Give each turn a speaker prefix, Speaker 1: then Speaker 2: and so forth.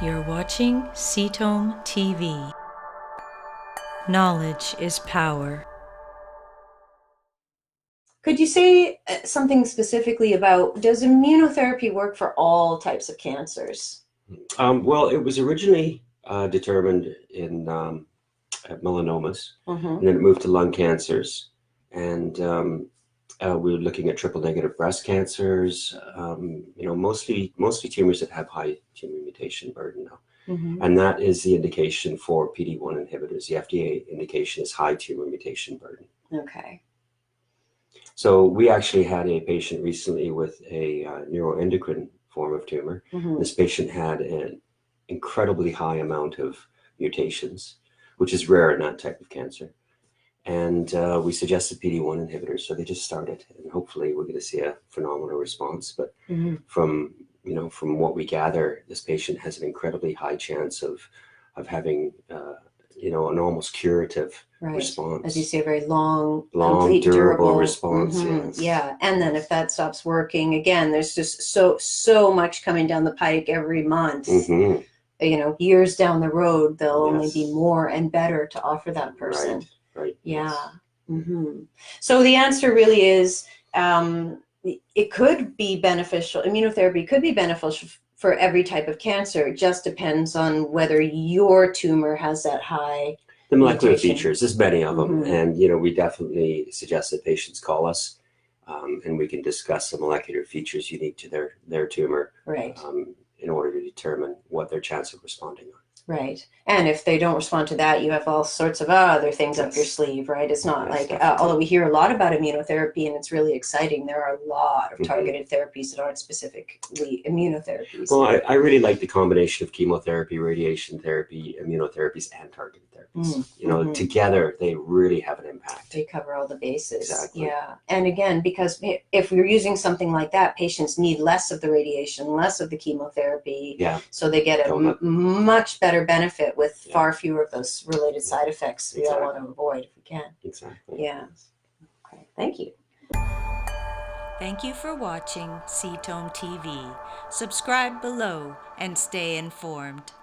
Speaker 1: You're watching CTOM TV. Knowledge is power.
Speaker 2: Could you say something specifically about, does immunotherapy work for all types of cancers?
Speaker 3: Well, it was originally determined in melanomas, and then it moved to lung cancers. And we were looking at triple negative breast cancers, mostly tumors that have high tumor mutation burden now. And that is the indication for PD-1 inhibitors. The FDA indication is high tumor mutation burden.
Speaker 2: Okay.
Speaker 3: So we actually had a patient recently with a neuroendocrine form of tumor. This patient had an incredibly high amount of mutations, which is rare in that type of cancer. And we suggested PD-1 inhibitors, so they just started, and hopefully we're going to see a phenomenal response. But from what we gather, this patient has an incredibly high chance of having an almost curative response.
Speaker 2: As you say, a very long,
Speaker 3: complete, durable response. Yes.
Speaker 2: Yeah, and then if that stops working, again, there's just so much coming down the pike every month. Years down the road, there'll only be more and better to offer that person.
Speaker 3: Right.
Speaker 2: Yeah. So the answer really is, it could be beneficial. Immunotherapy could be beneficial for every type of cancer. It just depends on whether your tumor has that high
Speaker 3: the molecular
Speaker 2: mutation.
Speaker 3: Features. There's many of them, and we definitely suggest that patients call us, and we can discuss the molecular features unique to their tumor, in order to determine what their chance of responding are.
Speaker 2: Right. And if they don't respond to that, you have all sorts of other things up your sleeve, right? It's not although we hear a lot about immunotherapy and it's really exciting, there are a lot of targeted therapies that aren't specifically immunotherapies.
Speaker 3: Well, I really like the combination of chemotherapy, radiation therapy, immunotherapies, and targeted therapies. Together, they really have an impact.
Speaker 2: They cover all the bases.
Speaker 3: Exactly.
Speaker 2: Yeah. And again, because if we're using something like that, patients need less of the radiation, less of the chemotherapy.
Speaker 3: Yeah.
Speaker 2: So they get a much better benefit with far fewer of those related side effects we all want to avoid if we can.
Speaker 3: Exactly.
Speaker 2: Yeah. Okay. Thank you.
Speaker 1: Thank you for watching CTOM TV. Subscribe below and stay informed.